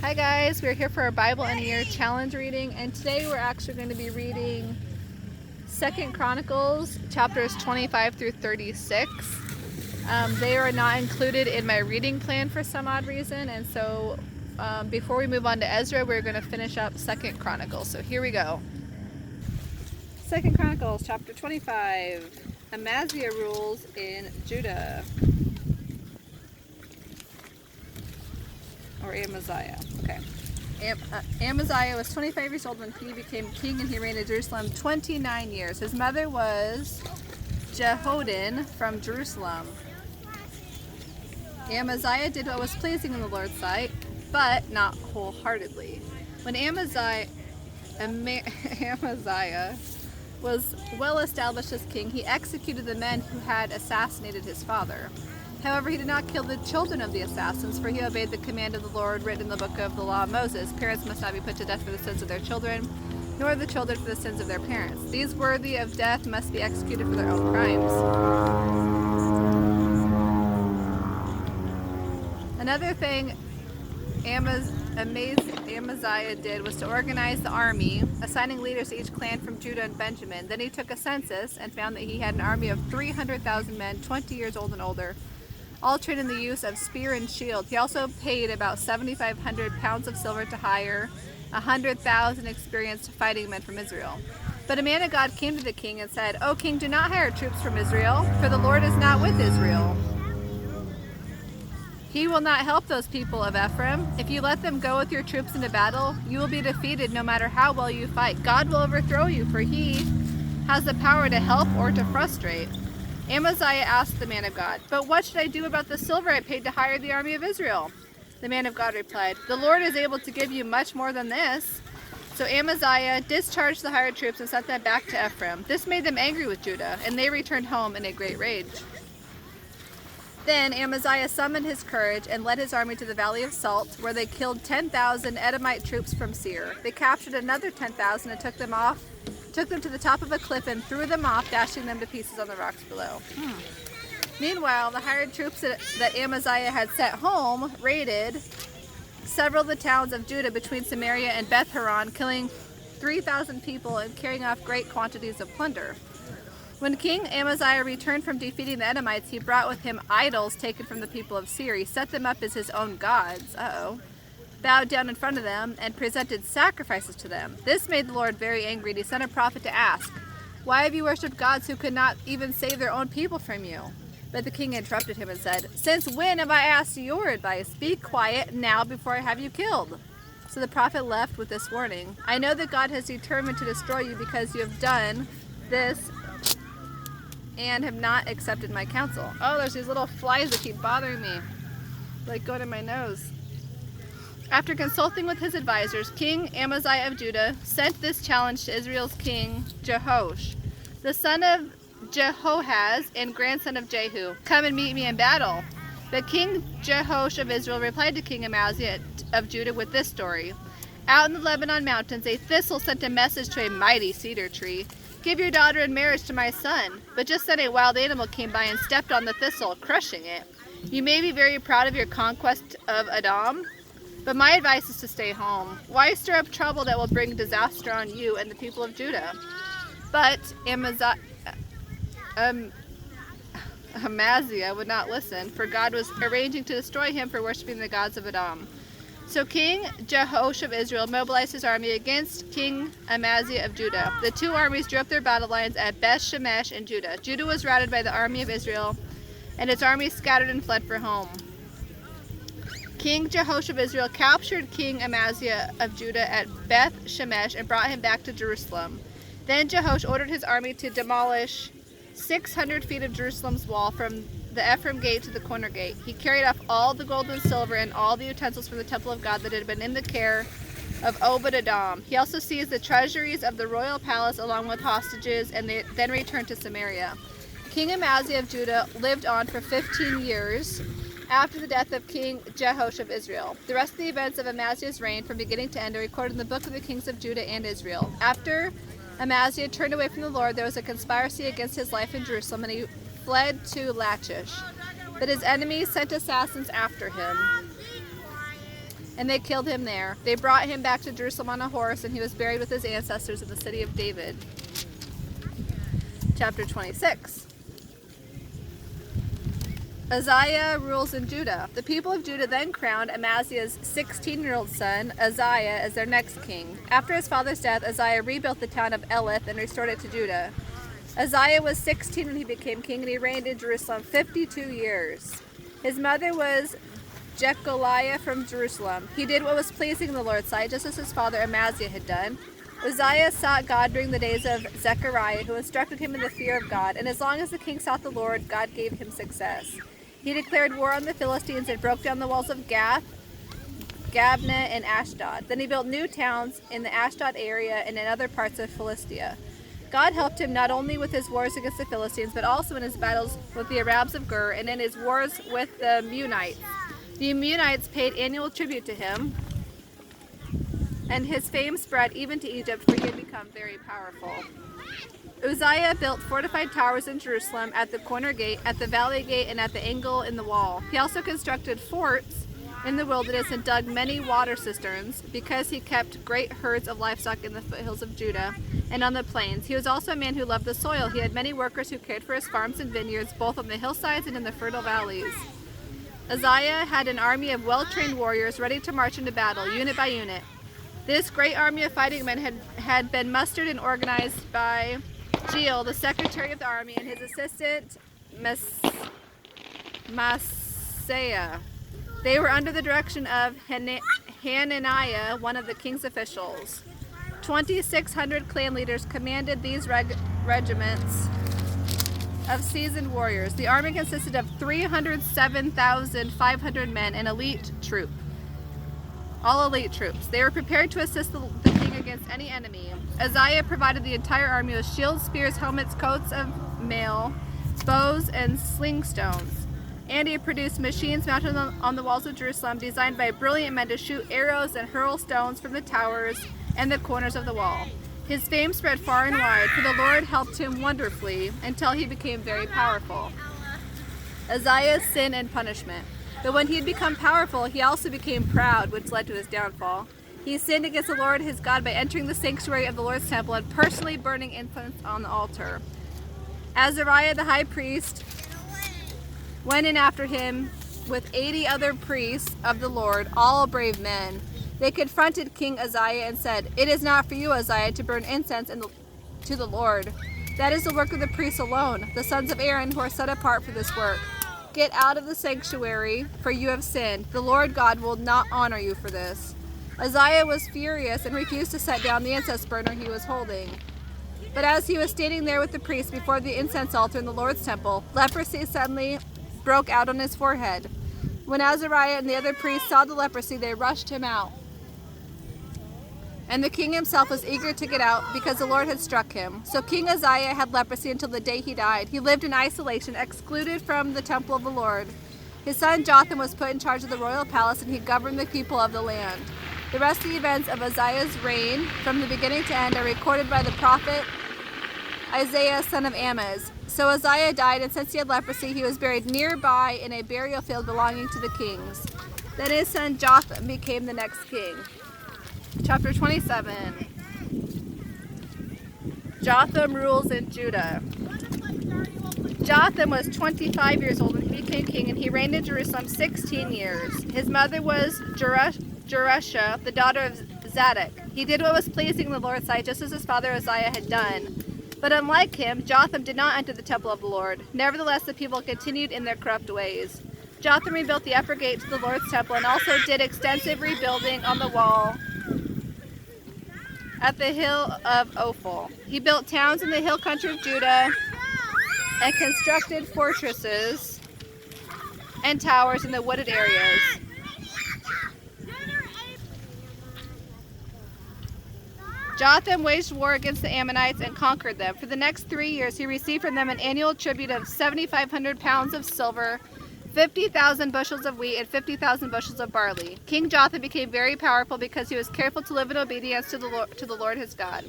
Hi guys, we're here for our Bible in a Year challenge reading, and today we're actually going to be reading 2 Chronicles chapters 25 through 36. They are not included in my reading plan for some odd reason, and so before we move on to Ezra, we're going to finish up 2 Chronicles. So here we go. 2 Chronicles chapter 25. Amaziah rules in Judah. Or Amaziah. Okay. Amaziah was 25 years old when he became king, and he reigned in Jerusalem 29 years. His mother was Jehoadin from Jerusalem. Amaziah did what was pleasing in the Lord's sight, but not wholeheartedly. When Amaziah was well established as king, he executed the men who had assassinated his father. However, he did not kill the children of the assassins, for he obeyed the command of the Lord written in the book of the law of Moses. Parents must not be put to death for the sins of their children, nor the children for the sins of their parents. These worthy of death must be executed for their own crimes. Another thing Amaziah did was to organize the army, assigning leaders to each clan from Judah and Benjamin. Then he took a census and found that he had an army of 300,000 men, 20 years old and older, all trained in the use of spear and shield. He also paid about 7,500 pounds of silver to hire 100,000 experienced fighting men from Israel. But a man of God came to the king and said, "O king, do not hire troops from Israel, for the Lord is not with Israel. He will not help those people of Ephraim. If you let them go with your troops into battle, you will be defeated no matter how well you fight. God will overthrow you, for he has the power to help or to frustrate." Amaziah asked the man of God, "But what should I do about the silver I paid to hire the army of Israel?" The man of God replied, "The Lord is able to give you much more than this." So Amaziah discharged the hired troops and sent them back to Ephraim. This made them angry with Judah, and they returned home in a great rage. Then Amaziah summoned his courage and led his army to the Valley of Salt, where they killed 10,000 Edomite troops from Seir. They captured another 10,000 and took them to the top of a cliff and threw them off, dashing them to pieces on the rocks below. Meanwhile, the hired troops that Amaziah had sent home raided several of the towns of Judah between Samaria and Beth Horon, killing 3,000 people and carrying off great quantities of plunder. When King Amaziah returned from defeating the Edomites, he brought with him idols taken from the people of Seir. He set them up as his own gods, bowed down in front of them, and presented sacrifices to them. This made the Lord very angry, and he sent a prophet to ask, "Why have you worshipped gods who could not even save their own people from you?" But the king interrupted him and said, "Since when have I asked your advice? Be quiet now before I have you killed." So the prophet left with this warning, "I know that God has determined to destroy you because you have done this and have not accepted my counsel." Oh, there's these little flies that keep bothering me, like going in my nose. After consulting with his advisors, King Amaziah of Judah sent this challenge to Israel's king Jehoash, the son of Jehoahaz and grandson of Jehu. "Come and meet me in battle." But King Jehoash of Israel replied to King Amaziah of Judah with this story. "Out in the Lebanon mountains, a thistle sent a message to a mighty cedar tree. 'Give your daughter in marriage to my son.' But just then a wild animal came by and stepped on the thistle, crushing it. You may be very proud of your conquest of Edom, but my advice is to stay home. Why stir up trouble that will bring disaster on you and the people of Judah?" But Amaziah would not listen, for God was arranging to destroy him for worshiping the gods of Edom. So King Jehoash of Israel mobilized his army against King Amaziah of Judah. The two armies drew up their battle lines at Beth Shemesh in Judah. Judah was routed by the army of Israel, and its army scattered and fled for home. King Jehoash of Israel captured King Amaziah of Judah at Beth Shemesh and brought him back to Jerusalem. Then Jehoash ordered his army to demolish 600 feet of Jerusalem's wall from the Ephraim gate to the corner gate. He carried off all the gold and silver and all the utensils from the temple of God that had been in the care of Obed-Edom. He also seized the treasuries of the royal palace along with hostages, and they then returned to Samaria. King Amaziah of Judah lived on for 15 years after the death of King Jehoash of Israel. The rest of the events of Amaziah's reign from beginning to end are recorded in the book of the kings of Judah and Israel. After Amaziah turned away from the Lord, there was a conspiracy against his life in Jerusalem, and he fled to Lachish. But his enemies sent assassins after him. and they killed him there. They brought him back to Jerusalem on a horse, and he was buried with his ancestors in the city of David. Chapter 26. Uzziah rules in Judah. The people of Judah then crowned Amaziah's 16-year-old son, Uzziah, as their next king. After his father's death, Uzziah rebuilt the town of Elath and restored it to Judah. Uzziah was 16 when he became king, and he reigned in Jerusalem 52 years. His mother was Jecholiah from Jerusalem. He did what was pleasing in the Lord's sight, just as his father Amaziah had done. Uzziah sought God during the days of Zechariah, who instructed him in the fear of God, and as long as the king sought the Lord, God gave him success. He declared war on the Philistines and broke down the walls of Gath, Gabna, and Ashdod. Then he built new towns in the Ashdod area and in other parts of Philistia. God helped him not only with his wars against the Philistines, but also in his battles with the Arabs of Gur and in his wars with the Meunites. The Meunites paid annual tribute to him, and his fame spread even to Egypt, where he had become very powerful. Uzziah built fortified towers in Jerusalem, at the corner gate, at the valley gate, and at the angle in the wall. He also constructed forts in the wilderness and dug many water cisterns, because he kept great herds of livestock in the foothills of Judah and on the plains. He was also a man who loved the soil. He had many workers who cared for his farms and vineyards, both on the hillsides and in the fertile valleys. Uzziah had an army of well-trained warriors ready to march into battle, unit by unit. This great army of fighting men had been mustered and organized by Jeiel, the secretary of the army, and his assistant Maaseiah. They were under the direction of Hananiah, one of the king's officials. 2,600 clan leaders commanded these regiments of seasoned warriors. The army consisted of 307,500 men and elite troop. All elite troops. They were prepared to assist the king against any enemy. Uzziah provided the entire army with shields, spears, helmets, coats of mail, bows, and sling stones. And he produced machines mounted on the walls of Jerusalem, designed by brilliant men to shoot arrows and hurl stones from the towers and the corners of the wall. His fame spread far and wide, for the Lord helped him wonderfully until he became very powerful. Uzziah's sin and punishment. But when he had become powerful, he also became proud, which led to his downfall. He sinned against the Lord his God by entering the sanctuary of the Lord's temple and personally burning incense on the altar. Azariah the high priest went in after him with 80 other priests of the Lord, all brave men. They confronted King Uzziah and said, "It is not for you, Uzziah, to burn incense to the Lord. That is the work of the priests alone, the sons of Aaron, who are set apart for this work. Get out of the sanctuary, for you have sinned. The Lord God will not honor you for this." Uzziah was furious and refused to set down the incense burner he was holding. But as he was standing there with the priests before the incense altar in the Lord's temple, leprosy suddenly broke out on his forehead. When Azariah and the other priests saw the leprosy, they rushed him out. And the king himself was eager to get out because the Lord had struck him. So King Uzziah had leprosy until the day he died. He lived in isolation, excluded from the temple of the Lord. His son Jotham was put in charge of the royal palace, and he governed the people of the land. The rest of the events of Uzziah's reign, from the beginning to end, are recorded by the prophet Isaiah, son of Amoz. So Uzziah died, and since he had leprosy, he was buried nearby in a burial field belonging to the kings. Then his son Jotham became the next king. Chapter 27. Jotham rules in Judah. Jotham was 25 years old when he became king, and he reigned in Jerusalem 16 years. His mother was Jerusha, the daughter of Zadok. He did what was pleasing in the Lord's sight, just as his father Uzziah had done. But unlike him, Jotham did not enter the temple of the Lord. Nevertheless, the people continued in their corrupt ways. Jotham rebuilt the upper gate to the Lord's temple and also did extensive rebuilding on the wall at the hill of Ophel. He built towns in the hill country of Judah and constructed fortresses and towers in the wooded areas. Jotham waged war against the Ammonites and conquered them. For the next 3 years, he received from them an annual tribute of 7,500 pounds of silver, 50,000 bushels of wheat, and 50,000 bushels of barley. King Jotham became very powerful because he was careful to live in obedience to the Lord his God.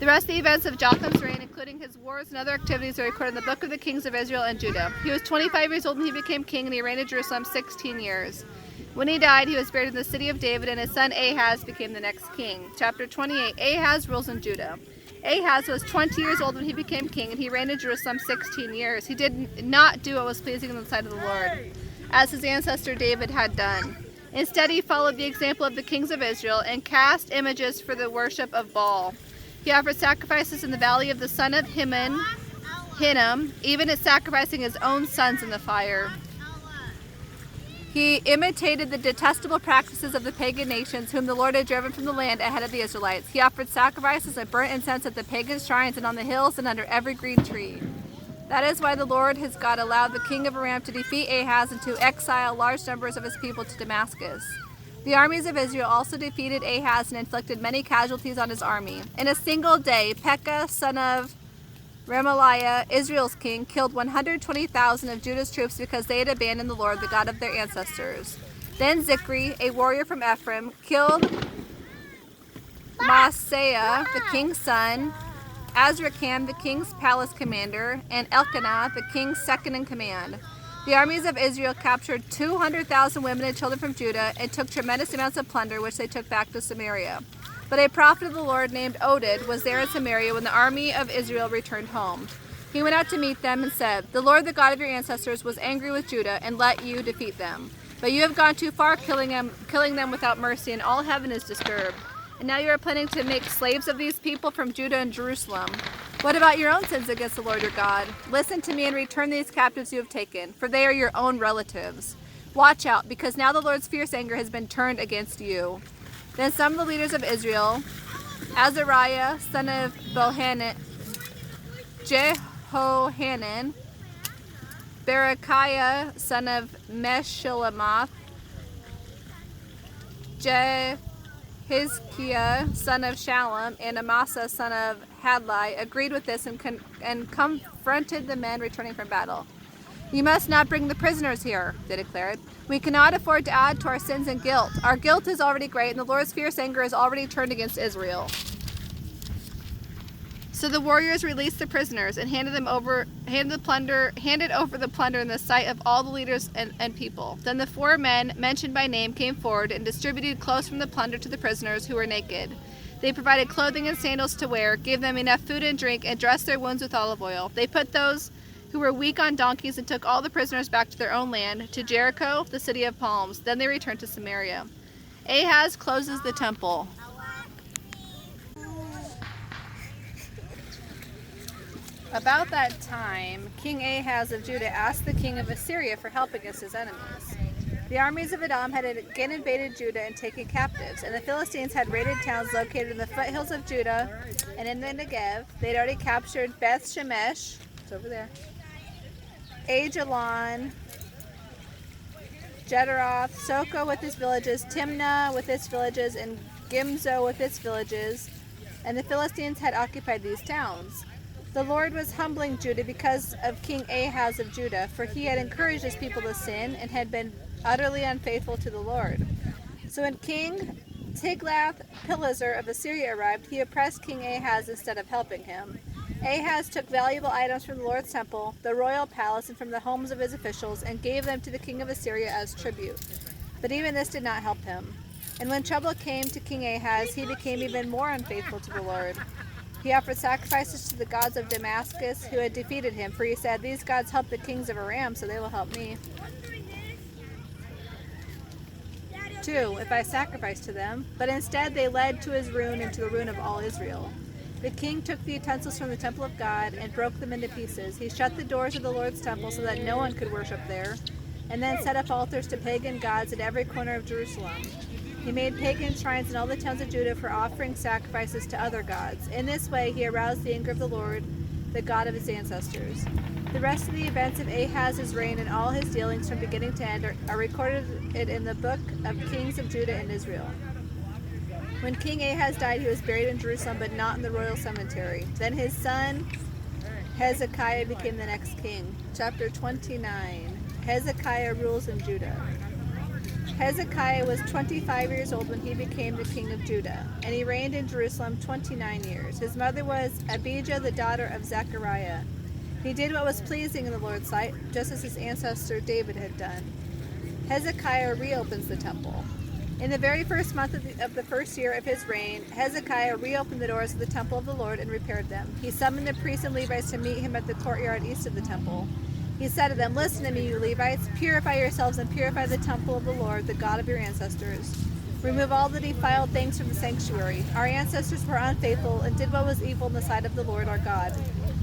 The rest of the events of Jotham's reign, including his wars and other activities, are recorded in the book of the kings of Israel and Judah. He was 25 years old when he became king, and he reigned in Jerusalem 16 years. When he died, he was buried in the city of David, and his son Ahaz became the next king. Chapter 28. Ahaz rules in Judah. Ahaz was 20 years old when he became king, and he reigned in Jerusalem 16 years. He did not do what was pleasing in the sight of the Lord, as his ancestor David had done. Instead, he followed the example of the kings of Israel and cast images for the worship of Baal. He offered sacrifices in the valley of the son of Hinnom, even sacrificing his own sons in the fire. He imitated the detestable practices of the pagan nations whom the Lord had driven from the land ahead of the Israelites. He offered sacrifices and burnt incense at the pagan shrines and on the hills and under every green tree. That is why the Lord his God allowed the king of Aram to defeat Ahaz and to exile large numbers of his people to Damascus. The armies of Israel also defeated Ahaz and inflicted many casualties on his army. In a single day, Pekah, son of Remaliah, Israel's king, killed 120,000 of Judah's troops because they had abandoned the Lord, the God of their ancestors. Then Zikri, a warrior from Ephraim, killed Maaseiah, the king's son, Azrikam, the king's palace commander, and Elkanah, the king's second in command. The armies of Israel captured 200,000 women and children from Judah and took tremendous amounts of plunder, which they took back to Samaria. But a prophet of the Lord named Oded was there in Samaria when the army of Israel returned home. He went out to meet them and said, "The Lord, the God of your ancestors, was angry with Judah and let you defeat them. But you have gone too far, killing them without mercy, and all heaven is disturbed. And now you are planning to make slaves of these people from Judah and Jerusalem. What about your own sins against the Lord your God? Listen to me and return these captives you have taken, for they are your own relatives. Watch out, because now the Lord's fierce anger has been turned against you." Then some of the leaders of Israel, Azariah, son of Jehohanan, Berechiah, son of Meshillemoth, Hizkiah, son of Shallum, and Amasa, son of Hadlai, agreed with this and confronted the men returning from battle. "You must not bring the prisoners here," they declared. "We cannot afford to add to our sins and guilt. Our guilt is already great, and the Lord's fierce anger is already turned against Israel." So the warriors released the prisoners and handed over the plunder in the sight of all the leaders and people. Then the 4 men mentioned by name came forward and distributed clothes from the plunder to the prisoners who were naked. They provided clothing and sandals to wear, gave them enough food and drink, and dressed their wounds with olive oil. They put those who were weak on donkeys and took all the prisoners back to their own land, to Jericho, the city of palms. Then they returned to Samaria. Ahaz closes the temple. About that time, King Ahaz of Judah asked the king of Assyria for help against his enemies. The armies of Edom had again invaded Judah and taken captives, and the Philistines had raided towns located in the foothills of Judah and in the Negev. They'd already captured Beth Shemesh, it's over there, Ajalon, Gederoth, Soko with its villages, Timnah with its villages, and Gimzo with its villages, and the Philistines had occupied these towns. The Lord was humbling Judah because of King Ahaz of Judah, for he had encouraged his people to sin and had been utterly unfaithful to the Lord. So when King Tiglath-Pileser of Assyria arrived, he oppressed King Ahaz instead of helping him. Ahaz took valuable items from the Lord's temple, the royal palace, and from the homes of his officials, and gave them to the king of Assyria as tribute. But even this did not help him. And when trouble came to King Ahaz, he became even more unfaithful to the Lord. He offered sacrifices to the gods of Damascus, who had defeated him, for he said, "These gods help the kings of Aram, so they will help me. 2, if I sacrifice to them." But instead they led to his ruin and to the ruin of all Israel. The king took the utensils from the temple of God and broke them into pieces. He shut the doors of the Lord's temple so that no one could worship there, and then set up altars to pagan gods at every corner of Jerusalem. He made pagan shrines in all the towns of Judah for offering sacrifices to other gods. In this way he aroused the anger of the Lord, the God of his ancestors. The rest of the events of Ahaz's reign and all his dealings from beginning to end are recorded in the book of Kings of Judah and Israel. When King Ahaz died, he was buried in Jerusalem, but not in the royal cemetery. Then his son Hezekiah became the next king. Chapter 29. Hezekiah rules in Judah. Hezekiah was 25 years old when he became the king of Judah, and he reigned in Jerusalem 29 years. His mother was Abijah, the daughter of Zechariah. He did what was pleasing in the Lord's sight, just as his ancestor David had done. Hezekiah reopens the temple. In the very first month of the first year of his reign, Hezekiah reopened the doors of the temple of the Lord and repaired them. He summoned the priests and Levites to meet him at the courtyard east of the temple. He said to them, "Listen to me, you Levites. Purify yourselves and purify the temple of the Lord, the God of your ancestors. Remove all the defiled things from the sanctuary. Our ancestors were unfaithful and did what was evil in the sight of the Lord our God.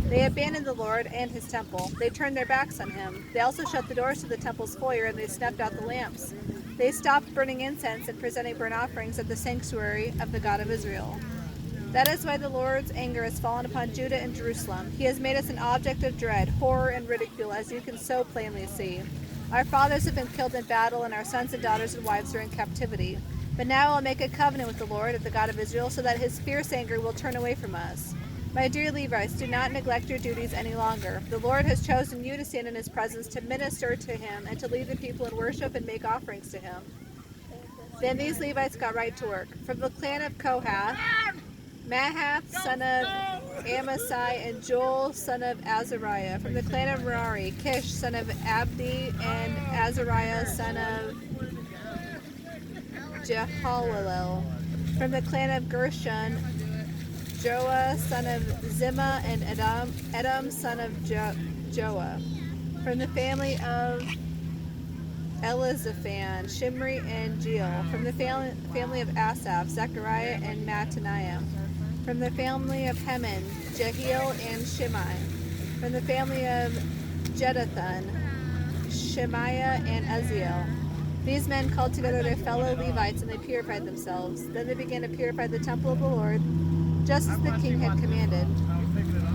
They abandoned the Lord and his temple. They turned their backs on him. They also shut the doors to the temple's foyer, and they snuffed out the lamps. They stopped burning incense and presenting burnt offerings at the sanctuary of the God of Israel. That is why the Lord's anger has fallen upon Judah and Jerusalem. He has made us an object of dread, horror, and ridicule, as you can so plainly see. Our fathers have been killed in battle, and our sons and daughters and wives are in captivity. But now I will make a covenant with the Lord, the God of Israel, so that his fierce anger will turn away from us. My dear Levites, do not neglect your duties any longer. The Lord has chosen you to stand in his presence, to minister to him, and to lead the people in worship and make offerings to him." Then these Levites got right to work. From the clan of Kohath, Mahath, son of Amasai, and Joel, son of Azariah. From the clan of Merari, Kish, son of Abdi, and Azariah, son of Jehalelel. From the clan of Gershon, Joah, son of Zimmah, and Edom, son of Joah. From the family of Elizaphan, Shimri, and Jeiel. From the family of Asaph, Zechariah, and Mattaniah. From the family of Heman, Jehiel, and Shimei. From the family of Jeduthun, Shemaiah, and Uzziel. These men called together their fellow Levites, and they purified themselves. Then they began to purify the temple of the Lord, just as the king had commanded.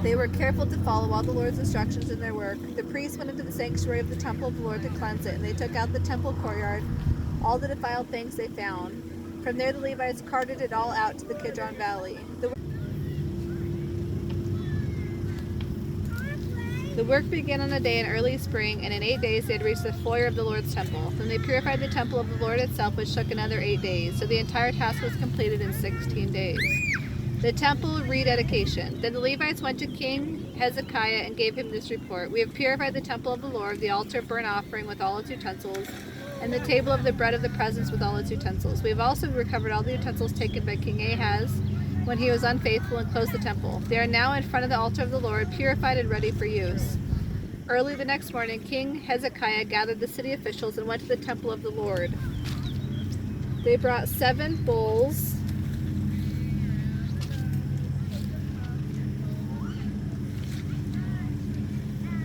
They were careful to follow all the Lord's instructions in their work. The priests went into the sanctuary of the temple of the Lord to cleanse it, and they took out the temple courtyard, all the defiled things they found. From there the Levites carted it all out to the Kidron Valley. The work began on a day in early spring, and in 8 days they had reached the foyer of the Lord's temple. Then they purified the temple of the Lord itself, which took another 8 days. So the entire task was completed in 16 days. The temple rededication. Then the Levites went to King Hezekiah and gave him this report. "We have purified the temple of the Lord, the altar of burnt offering with all its utensils, and the table of the bread of the presence with all its utensils. We have also recovered all the utensils taken by King Ahaz when he was unfaithful and closed the temple. They are now in front of the altar of the Lord, purified and ready for use." Early the next morning, King Hezekiah gathered the city officials and went to the temple of the Lord. They brought 7 bulls,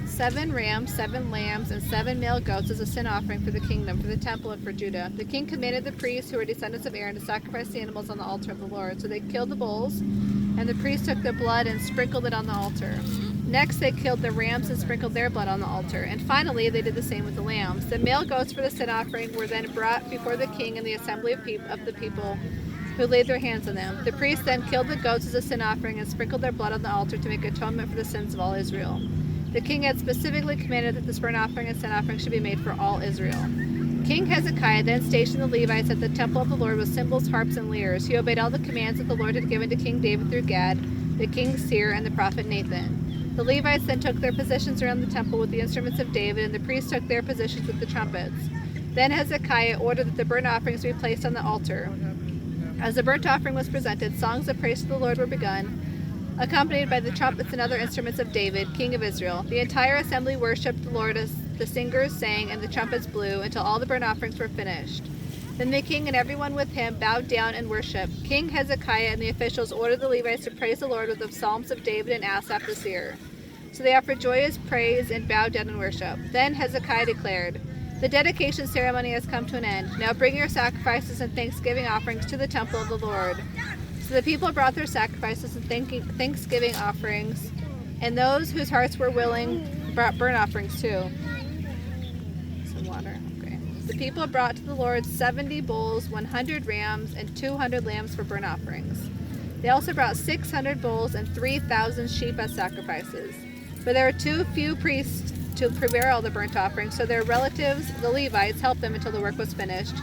7 rams, 7 lambs, and 7 male goats as a sin offering for the kingdom, for the temple, and for Judah. The king commanded the priests, who were descendants of Aaron, to sacrifice the animals on the altar of the Lord. So they killed the bulls, and the priests took the blood and sprinkled it on the altar. Next they killed the rams and sprinkled their blood on the altar. And finally they did the same with the lambs. The male goats for the sin offering were then brought before the king and the assembly of the people, who laid their hands on them. The priests then killed the goats as a sin offering and sprinkled their blood on the altar to make atonement for the sins of all Israel. The king had specifically commanded that this burnt offering and sin offering should be made for all Israel. King Hezekiah then stationed the Levites at the temple of the Lord with cymbals, harps, and lyres. He obeyed all the commands that the Lord had given to King David through Gad, the king's seer, and the prophet Nathan. The Levites then took their positions around the temple with the instruments of David, and the priests took their positions with the trumpets. Then Hezekiah ordered that the burnt offerings be placed on the altar. As the burnt offering was presented, songs of praise to the Lord were begun, accompanied by the trumpets and other instruments of David, king of Israel. The entire assembly worshipped the Lord as the singers sang and the trumpets blew until all the burnt offerings were finished. Then the king and everyone with him bowed down and worshipped. King Hezekiah and the officials ordered the Levites to praise the Lord with the psalms of David and Asaph the seer. So they offered joyous praise and bowed down in worship. Then Hezekiah declared, "The dedication ceremony has come to an end. Now bring your sacrifices and thanksgiving offerings to the temple of the Lord." So the people brought their sacrifices and thanksgiving offerings, and those whose hearts were willing brought burnt offerings too. Some water. Okay. The people brought to the Lord 70 bulls, 100 rams, and 200 lambs for burnt offerings. They also brought 600 bulls and 3,000 sheep as sacrifices. But there were too few priests to prepare all the burnt offerings, so their relatives, the Levites, helped them until the work was finished,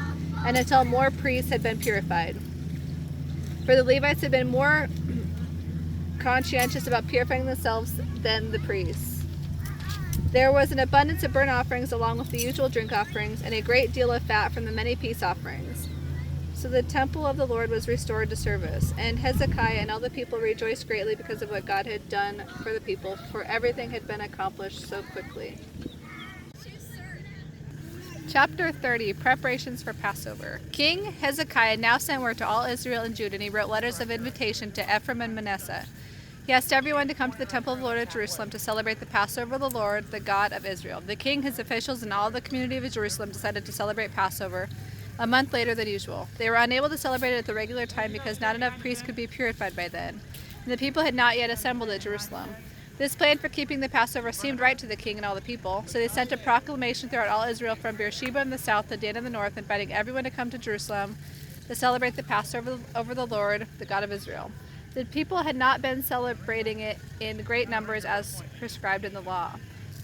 and until more priests had been purified. For the Levites had been more conscientious about purifying themselves than the priests. There was an abundance of burnt offerings along with the usual drink offerings, and a great deal of fat from the many peace offerings. So the temple of the Lord was restored to service, and Hezekiah and all the people rejoiced greatly because of what God had done for the people, for everything had been accomplished so quickly. Chapter 30, Preparations for Passover. King Hezekiah now sent word to all Israel and Judah, and he wrote letters of invitation to Ephraim and Manasseh. He asked everyone to come to the temple of the Lord at Jerusalem to celebrate the Passover of the Lord, the God of Israel. The king, his officials, and all the community of Jerusalem decided to celebrate Passover a month later than usual. They were unable to celebrate it at the regular time because not enough priests could be purified by then, and the people had not yet assembled at Jerusalem. This plan for keeping the Passover seemed right to the king and all the people, so they sent a proclamation throughout all Israel from Beersheba in the south to Dan in the north, inviting everyone to come to Jerusalem to celebrate the Passover over the Lord, the God of Israel. The people had not been celebrating it in great numbers as prescribed in the law.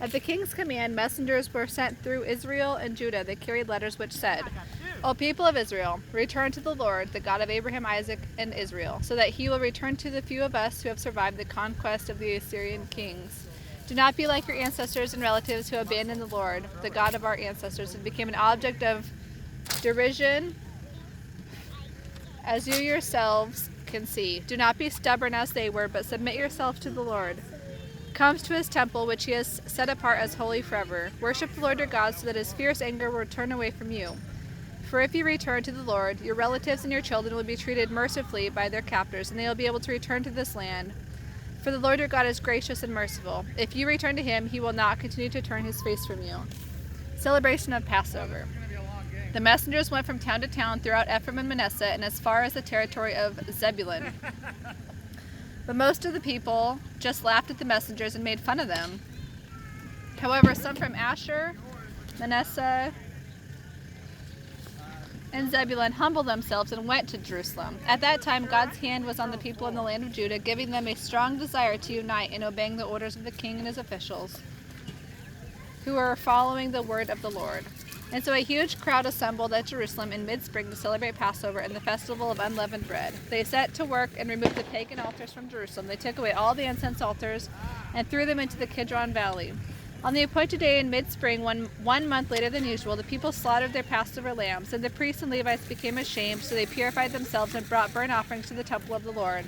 At the king's command, messengers were sent through Israel and Judah. They carried letters which said, O people of Israel, return to the Lord, the God of Abraham, Isaac, and Israel, so that he will return to the few of us who have survived the conquest of the Assyrian kings. Do not be like your ancestors and relatives who abandoned the Lord, the God of our ancestors, and became an object of derision, as you yourselves can see. Do not be stubborn as they were, but submit yourself to the Lord. Come to his temple, which he has set apart as holy forever. Worship the Lord your God, so that his fierce anger will turn away from you. For if you return to the Lord, your relatives and your children will be treated mercifully by their captors, and they will be able to return to this land. For the Lord your God is gracious and merciful. If you return to him, he will not continue to turn his face from you. Celebration of Passover. The messengers went from town to town throughout Ephraim and Manasseh, and as far as the territory of Zebulun. But most of the people just laughed at the messengers and made fun of them. However, some from Asher, Manasseh, and Zebulun humbled themselves and went to Jerusalem. At that time, God's hand was on the people in the land of Judah, giving them a strong desire to unite in obeying the orders of the king and his officials, who were following the word of the Lord. And so a huge crowd assembled at Jerusalem in mid-spring to celebrate Passover and the festival of unleavened bread. They set to work and removed the pagan altars from Jerusalem. They took away all the incense altars and threw them into the Kidron Valley. On the appointed day in mid-spring, one month later than usual, the people slaughtered their Passover lambs, and the priests and Levites became ashamed, so they purified themselves and brought burnt offerings to the temple of the Lord.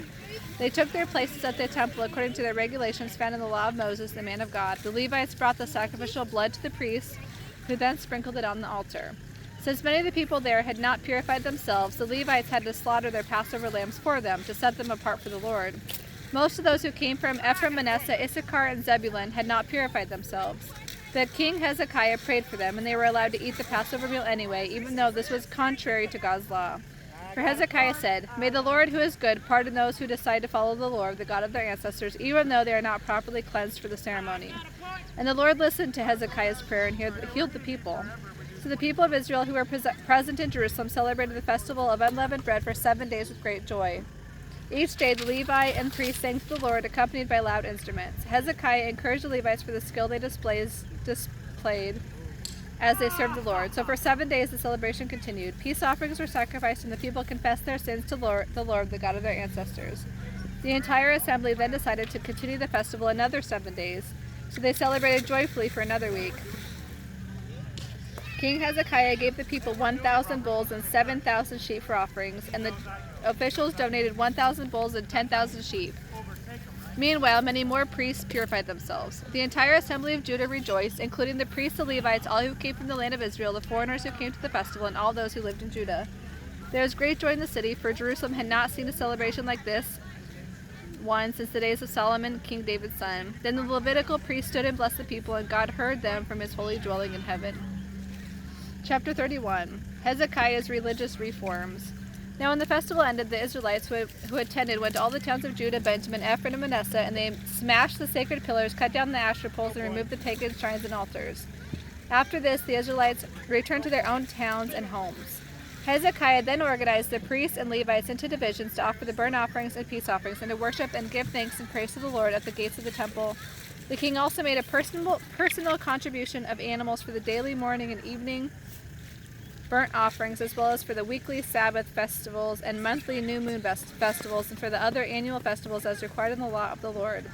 They took their places at the temple according to their regulations found in the law of Moses, the man of God. The Levites brought the sacrificial blood to the priests, who then sprinkled it on the altar. Since many of the people there had not purified themselves, the Levites had to slaughter their Passover lambs for them, to set them apart for the Lord. Most of those who came from Ephraim, Manasseh, Issachar, and Zebulun had not purified themselves. But King Hezekiah prayed for them, and they were allowed to eat the Passover meal anyway, even though this was contrary to God's law. For Hezekiah said, May the Lord who is good pardon those who decide to follow the Lord, the God of their ancestors, even though they are not properly cleansed for the ceremony. And the Lord listened to Hezekiah's prayer and healed the people. So the people of Israel who were present in Jerusalem celebrated the festival of unleavened bread for 7 days with great joy. Each day the Levi and priests sang to the Lord, accompanied by loud instruments. Hezekiah encouraged the Levites for the skill they displayed as they served the Lord. So for 7 days the celebration continued. Peace offerings were sacrificed, and the people confessed their sins to the Lord, the God of their ancestors. The entire assembly then decided to continue the festival another 7 days. So they celebrated joyfully for another week. King Hezekiah gave the people 1,000 bulls and 7,000 sheep for offerings, and the officials donated 1,000 bulls and 10,000 sheep. Meanwhile, many more priests purified themselves. The entire assembly of Judah rejoiced, including the priests, the Levites, all who came from the land of Israel, the foreigners who came to the festival, and all those who lived in Judah. There was great joy in the city, for Jerusalem had not seen a celebration like this one since the days of Solomon, King David's son. Then the Levitical priest stood and blessed the people, and God heard them from his holy dwelling in heaven. Chapter 31. Hezekiah's religious reforms. Now when the festival ended, the Israelites who attended went to all the towns of Judah, Benjamin, Ephraim, and Manasseh, and they smashed the sacred pillars, cut down the Asherah poles, and removed the pagan shrines and altars. After this, the Israelites returned to their own towns and homes. Hezekiah then organized the priests and Levites into divisions to offer the burnt offerings and peace offerings, and to worship and give thanks and praise to the Lord at the gates of the temple. The king also made a personal contribution of animals for the daily morning and evening burnt offerings, as well as for the weekly Sabbath festivals and monthly new moon festivals, and for the other annual festivals as required in the law of the Lord.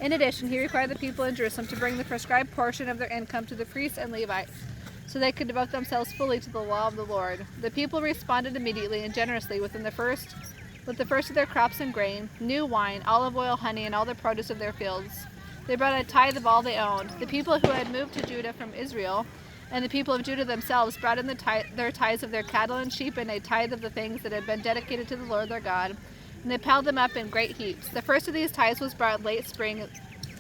In addition, he required the people in Jerusalem to bring the prescribed portion of their income to the priests and Levites, so they could devote themselves fully to the law of the Lord. The people responded immediately and generously with the first of their crops and grain, new wine, olive oil, honey, and all the produce of their fields. They brought a tithe of all they owned. The people who had moved to Judah from Israel, and the people of Judah themselves, brought in their tithes of their cattle and sheep, and a tithe of the things that had been dedicated to the Lord their God, and they piled them up in great heaps. The first of these tithes was brought late spring,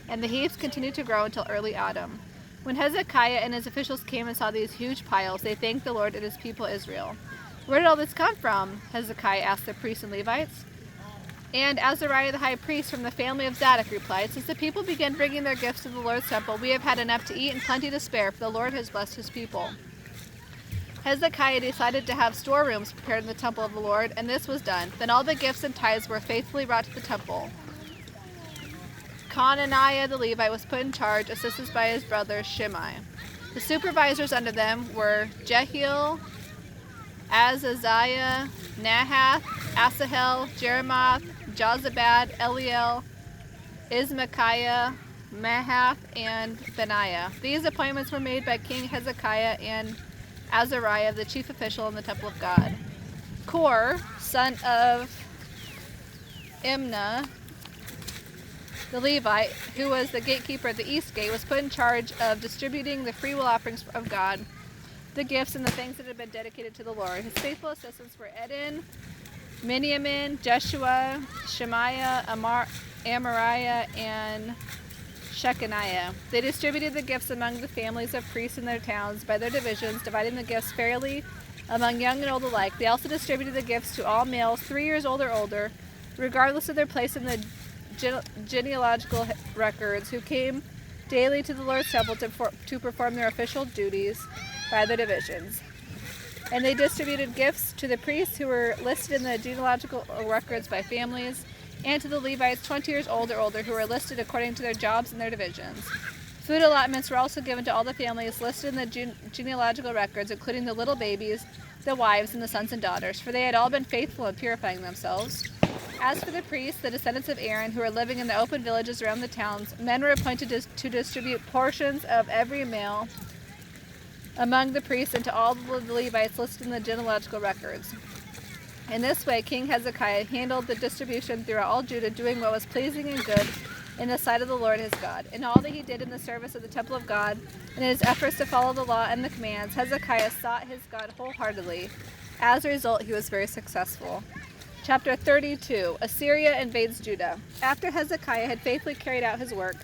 and the heaps continued to grow until early autumn. When Hezekiah and his officials came and saw these huge piles, they thanked the Lord and his people Israel. Where did all this come from? Hezekiah asked the priests and Levites. And Azariah the high priest from the family of Zadok replied, Since the people began bringing their gifts to the Lord's temple, we have had enough to eat and plenty to spare, for the Lord has blessed his people. Hezekiah decided to have storerooms prepared in the temple of the Lord, and this was done. Then all the gifts and tithes were faithfully brought to the temple. Conaniah the Levite was put in charge, assisted by his brother Shimei. The supervisors under them were Jehiel, Azaziah, Nahath, Asahel, Jeremoth, Jozabad, Eliel, Ismachiah, Mahath, and Benaiah. These appointments were made by King Hezekiah and Azariah, the chief official in the temple of God. Kor, son of Imnah, the Levite, who was the gatekeeper at the east gate, was put in charge of distributing the freewill offerings of God, the gifts, and the things that had been dedicated to the Lord. His faithful assistants were Edin, Miniamin, Jeshua, Shemaiah, Amariah, and Shechaniah. They distributed the gifts among the families of priests in their towns by their divisions, dividing the gifts fairly among young and old alike. They also distributed the gifts to all males 3 years old or older, regardless of their place in the genealogical records, who came daily to the Lord's temple to perform their official duties by their divisions. And they distributed gifts to the priests who were listed in the genealogical records by families, and to the Levites 20 years old or older who were listed according to their jobs and their divisions. Food allotments were also given to all the families listed in the genealogical records, including the little babies, the wives, and the sons and daughters, for they had all been faithful in purifying themselves. As for the priests, the descendants of Aaron, who were living in the open villages around the towns, men were appointed to distribute portions of every male among the priests and to all the Levites listed in the genealogical records. In this way, King Hezekiah handled the distribution throughout all Judah, doing what was pleasing and good in the sight of the Lord his God. In all that he did in the service of the temple of God, and in his efforts to follow the law and the commands, Hezekiah sought his God wholeheartedly. As a result, he was very successful. Chapter 32. Assyria invades Judah. After Hezekiah had faithfully carried out his work,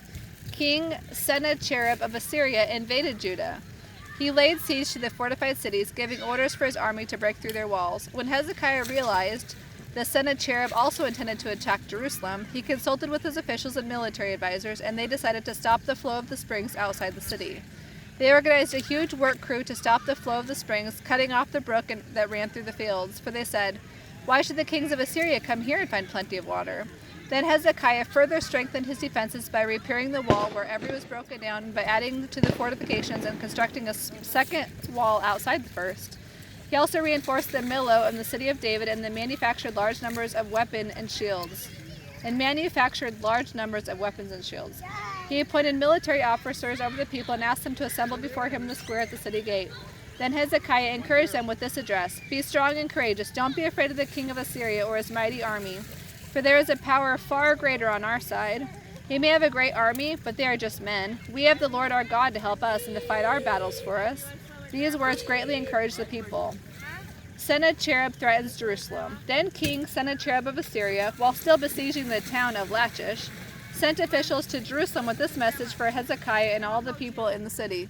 King Sennacherib of Assyria invaded Judah. He laid siege to the fortified cities, giving orders for his army to break through their walls. When Hezekiah realized that Sennacherib also intended to attack Jerusalem, he consulted with his officials and military advisors, and they decided to stop the flow of the springs outside the city. They organized a huge work crew to stop the flow of the springs, cutting off the brook that ran through the fields. For they said, "Why should the kings of Assyria come here and find plenty of water?" Then Hezekiah further strengthened his defenses by repairing the wall wherever it was broken down, and by adding to the fortifications and constructing a second wall outside the first. He also reinforced the Millo and the city of David, and manufactured large numbers of weapons and shields. He appointed military officers over the people and asked them to assemble before him in the square at the city gate. Then Hezekiah encouraged them with this address: "Be strong and courageous. Don't be afraid of the king of Assyria or his mighty army, for there is a power far greater on our side. He may have a great army, but they are just men. We have the Lord our God to help us and to fight our battles for us." These words greatly encouraged the people. Sennacherib threatens Jerusalem. Then King Sennacherib of Assyria, while still besieging the town of Lachish, sent officials to Jerusalem with this message for Hezekiah and all the people in the city.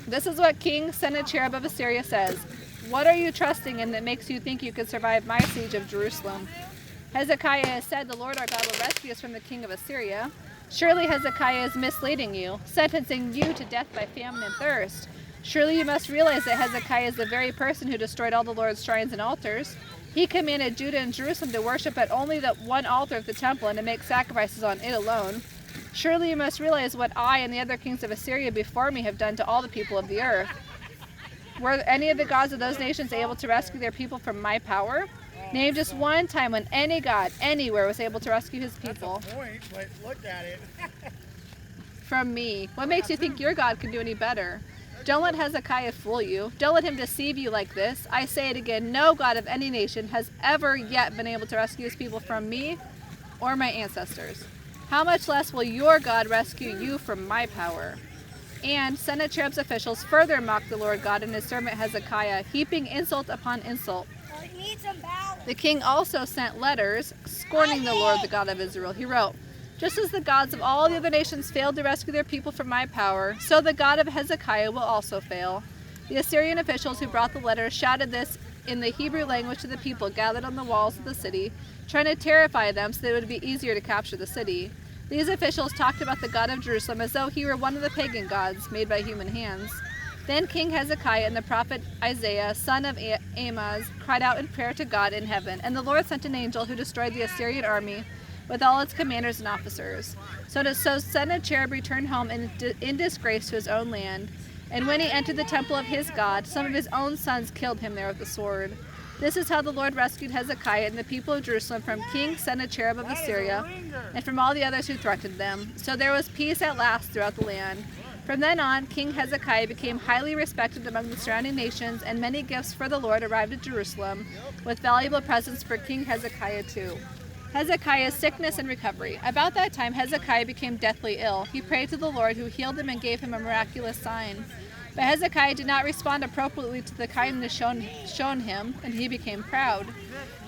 This is what King Sennacherib of Assyria says: "What are you trusting in that makes you think you can survive my siege of Jerusalem? Hezekiah has said, 'The Lord our God will rescue us from the king of Assyria.' Surely Hezekiah is misleading you, sentencing you to death by famine and thirst. Surely you must realize that Hezekiah is the very person who destroyed all the Lord's shrines and altars. He commanded Judah and Jerusalem to worship at only the one altar of the temple and to make sacrifices on it alone. Surely you must realize what I and the other kings of Assyria before me have done to all the people of the earth. Were any of the gods of those nations able to rescue their people from my power? Name just one time when any God anywhere was able to rescue his people. That's a point, but look at it. From me. What makes you think your God can do any better? Don't let Hezekiah fool you. Don't let him deceive you like this. I say it again, no God of any nation has ever yet been able to rescue his people from me or my ancestors. How much less will your God rescue you from my power? And Sennacherib's officials further mocked the Lord God and his servant Hezekiah, heaping insult upon insult. The king also sent letters scorning the Lord, the God of Israel. He wrote, just as the gods of all the other nations failed to rescue their people from my power, so the God of Hezekiah will also fail. The Assyrian officials who brought the letter shouted this in the Hebrew language to the people gathered on the walls of the city, trying to terrify them so that it would be easier to capture the city. These officials talked about the God of Jerusalem as though he were one of the pagan gods made by human hands. Then King Hezekiah and the prophet Isaiah, son of Amoz, cried out in prayer to God in heaven, and the Lord sent an angel who destroyed the Assyrian army with all its commanders and officers. So Sennacherib returned home in disgrace to his own land. And when he entered the temple of his God, some of his own sons killed him there with the sword. This is how the Lord rescued Hezekiah and the people of Jerusalem from King Sennacherib of Assyria and from all the others who threatened them. So there was peace at last throughout the land. From then on, King Hezekiah became highly respected among the surrounding nations, and many gifts for the Lord arrived at Jerusalem, with valuable presents for King Hezekiah too. Hezekiah's sickness and recovery. About that time, Hezekiah became deathly ill. He prayed to the Lord, who healed him and gave him a miraculous sign. But Hezekiah did not respond appropriately to the kindness shown him, and he became proud.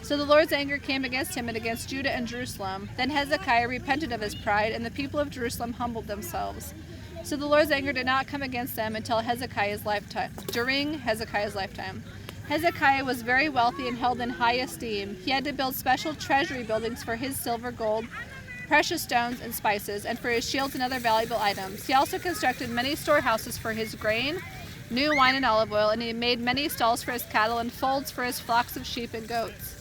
So the Lord's anger came against him and against Judah and Jerusalem. Then Hezekiah repented of his pride, and the people of Jerusalem humbled themselves. So the Lord's anger did not come against them until during Hezekiah's lifetime. Hezekiah was very wealthy and held in high esteem. He had to build special treasury buildings for his silver, gold, precious stones, and spices, and for his shields and other valuable items. He also constructed many storehouses for his grain, new wine and olive oil, and he made many stalls for his cattle and folds for his flocks of sheep and goats.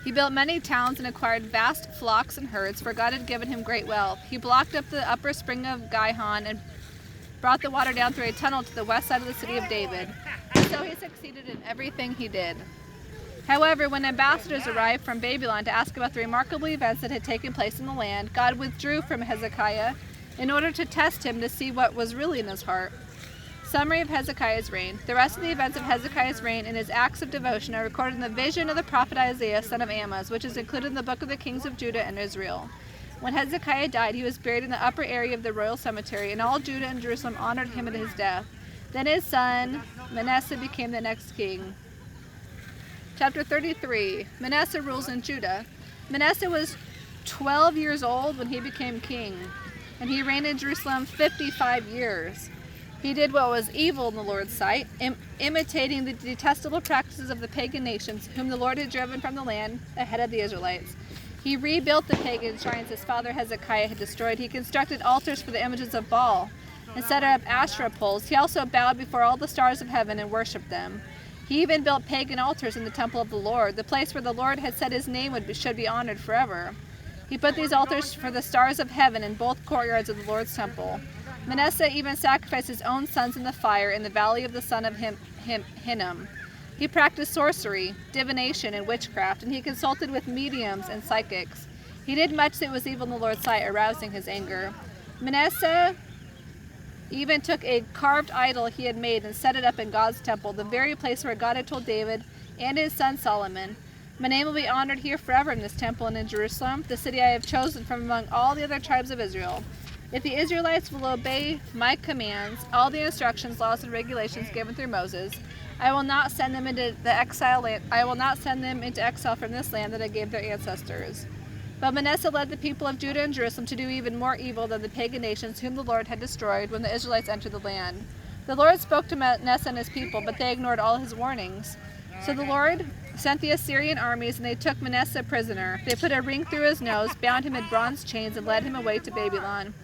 He built many towns and acquired vast flocks and herds, for God had given him great wealth. He blocked up the upper spring of Gihon and brought the water down through a tunnel to the west side of the city of David. So he succeeded in everything he did. However, when ambassadors arrived from Babylon to ask about the remarkable events that had taken place in the land, God withdrew from Hezekiah in order to test him to see what was really in his heart. Summary of Hezekiah's reign. The rest of the events of Hezekiah's reign and his acts of devotion are recorded in the vision of the prophet Isaiah, son of Amoz, which is included in the book of the kings of Judah and Israel. When Hezekiah died, he was buried in the upper area of the royal cemetery, and all Judah and Jerusalem honored him at his death. Then his son Manasseh became the next king. Chapter 33. Manasseh rules in Judah. Manasseh was 12 years old when he became king, and he reigned in Jerusalem 55 years. He did what was evil in the Lord's sight, imitating the detestable practices of the pagan nations, whom the Lord had driven from the land ahead of the Israelites. He rebuilt the pagan shrines his father Hezekiah had destroyed. He constructed altars for the images of Baal and set up Asherah poles. He also bowed before all the stars of heaven and worshipped them. He even built pagan altars in the temple of the Lord, the place where the Lord had said his name should be honored forever. He put these altars for the stars of heaven in both courtyards of the Lord's temple. Manasseh even sacrificed his own sons in the fire in the valley of the son of Hinnom. He practiced sorcery, divination, and witchcraft, and he consulted with mediums and psychics. He did much that was evil in the Lord's sight, arousing his anger. Manasseh even took a carved idol he had made and set it up in God's temple, the very place where God had told David and his son Solomon, "My name will be honored here forever in this temple and in Jerusalem, the city I have chosen from among all the other tribes of Israel. If the Israelites will obey my commands, all the instructions, laws, and regulations given through Moses, I will not send them into exile from this land that I gave their ancestors." But Manasseh led the people of Judah and Jerusalem to do even more evil than the pagan nations whom the Lord had destroyed when the Israelites entered the land. The Lord spoke to Manasseh and his people, but they ignored all his warnings. So the Lord sent the Assyrian armies, and they took Manasseh prisoner. They put a ring through his nose, bound him in bronze chains, and led him away to Babylon.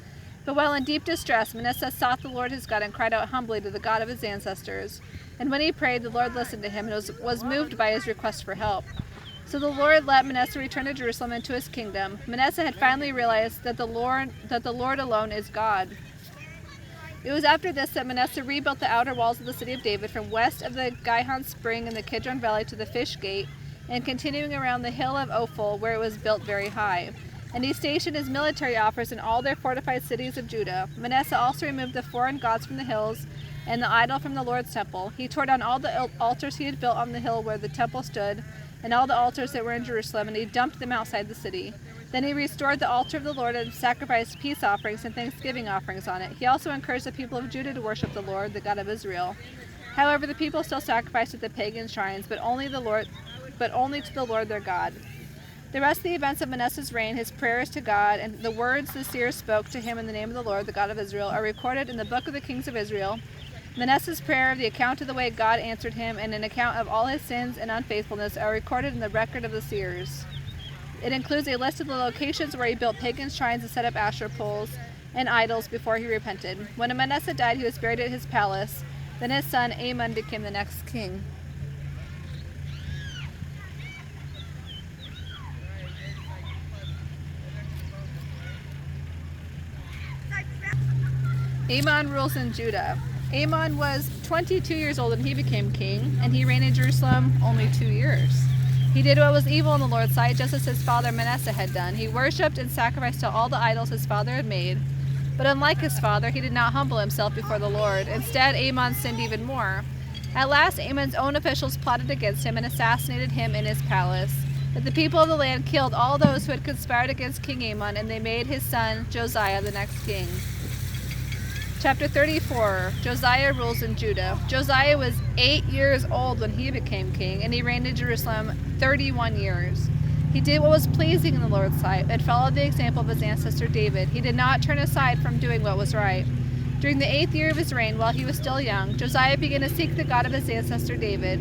But while in deep distress, Manasseh sought the Lord his God and cried out humbly to the God of his ancestors. And when he prayed, the Lord listened to him and was moved by his request for help. So the Lord let Manasseh return to Jerusalem and to his kingdom. Manasseh had finally realized that the Lord alone is God. It was after this that Manasseh rebuilt the outer walls of the city of David from west of the Gihon Spring in the Kidron Valley to the Fish Gate, and continuing around the hill of Ophel, where it was built very high. And he stationed his military officers in all their fortified cities of Judah. Manasseh also removed the foreign gods from the hills and the idol from the Lord's temple. He tore down all the altars he had built on the hill where the temple stood, and all the altars that were in Jerusalem, and he dumped them outside the city. Then he restored the altar of the Lord and sacrificed peace offerings and thanksgiving offerings on it. He also encouraged the people of Judah to worship the Lord, the God of Israel. However, the people still sacrificed at the pagan shrines, but only to the Lord their God. The rest of the events of Manasseh's reign, his prayers to God, and the words the seers spoke to him in the name of the Lord, the God of Israel, are recorded in the book of the kings of Israel. Manasseh's prayer, the account of the way God answered him, and an account of all his sins and unfaithfulness are recorded in the record of the seers. It includes a list of the locations where he built pagan shrines and set up Asherah poles and idols before he repented. When Manasseh died, he was buried at his palace. Then his son Amon became the next king. Amon rules in Judah. Amon was 22 years old when he became king, and he reigned in Jerusalem only 2 years. He did what was evil in the Lord's sight, just as his father Manasseh had done. He worshipped and sacrificed to all the idols his father had made. But unlike his father, he did not humble himself before the Lord. Instead, Amon sinned even more. At last, Amon's own officials plotted against him and assassinated him in his palace. But the people of the land killed all those who had conspired against King Amon, and they made his son Josiah the next king. Chapter 34, Josiah rules in Judah. Josiah was 8 years old when he became king, and he reigned in Jerusalem 31 years. He did what was pleasing in the Lord's sight and followed the example of his ancestor David. He did not turn aside from doing what was right. During the 8th year of his reign, while he was still young, Josiah began to seek the God of his ancestor David.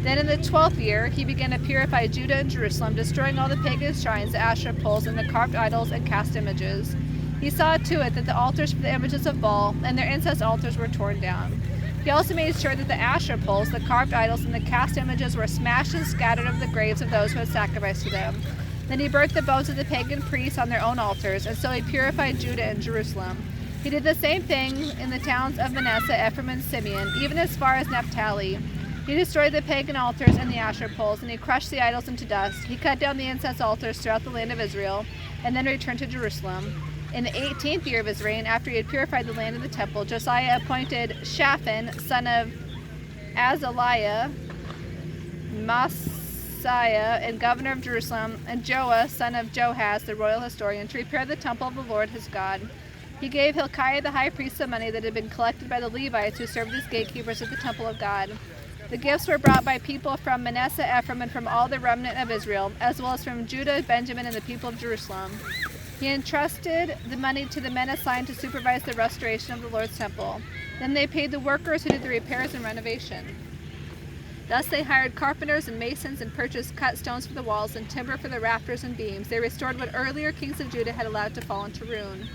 Then in the 12th year, he began to purify Judah and Jerusalem, destroying all the pagan shrines, the Asherah poles, and the carved idols and cast images. He saw to it that the altars for the images of Baal and their incense altars were torn down. He also made sure that the Asherah poles, the carved idols, and the cast images were smashed and scattered over the graves of those who had sacrificed to them. Then he burnt the bones of the pagan priests on their own altars, and so he purified Judah and Jerusalem. He did the same thing in the towns of Manasseh, Ephraim, and Simeon, even as far as Naphtali. He destroyed the pagan altars and the Asherah poles, and he crushed the idols into dust. He cut down the incense altars throughout the land of Israel, and then returned to Jerusalem. In the 18th year of his reign, after he had purified the land of the temple, Josiah appointed Shaphan, son of Azaliah, Maaseiah, and governor of Jerusalem, and Joah, son of Joahaz, the royal historian, to repair the temple of the Lord his God. He gave Hilkiah the high priest the money that had been collected by the Levites who served as gatekeepers at the temple of God. The gifts were brought by people from Manasseh, Ephraim, and from all the remnant of Israel, as well as from Judah, Benjamin, and the people of Jerusalem. He entrusted the money to the men assigned to supervise the restoration of the Lord's temple. Then they paid the workers who did the repairs and renovation. Thus they hired carpenters and masons and purchased cut stones for the walls and timber for the rafters and beams. They restored what earlier kings of Judah had allowed to fall into ruin.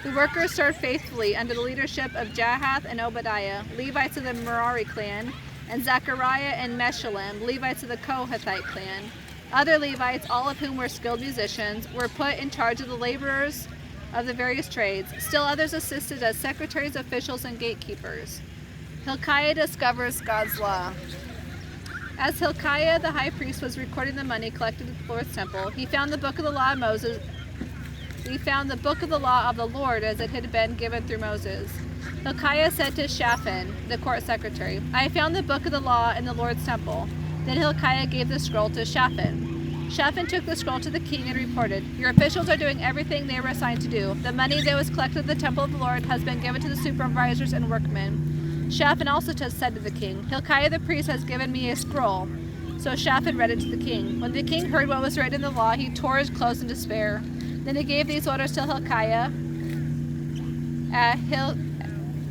The workers served faithfully under the leadership of Jahath and Obadiah, Levites of the Merari clan, and Zechariah and Meshullam, Levites of the Kohathite clan. Other Levites, all of whom were skilled musicians, were put in charge of the laborers of the various trades. Still others assisted as secretaries, officials, and gatekeepers. Hilkiah discovers God's law. As Hilkiah the high priest was recording the money collected at the Lord's temple, he found the book of the law of Moses. He found the book of the law of the Lord as it had been given through Moses. Hilkiah said to Shaphan, the court secretary, "I found the book of the law in the Lord's temple." Then Hilkiah gave the scroll to Shaphan. Shaphan took the scroll to the king and reported, "Your officials are doing everything they were assigned to do. The money that was collected at the temple of the Lord has been given to the supervisors and workmen." Shaphan also said to the king, "Hilkiah the priest has given me a scroll." So Shaphan read it to the king. When the king heard what was written in the law, he tore his clothes in despair. Then he gave these orders to Hilkiah: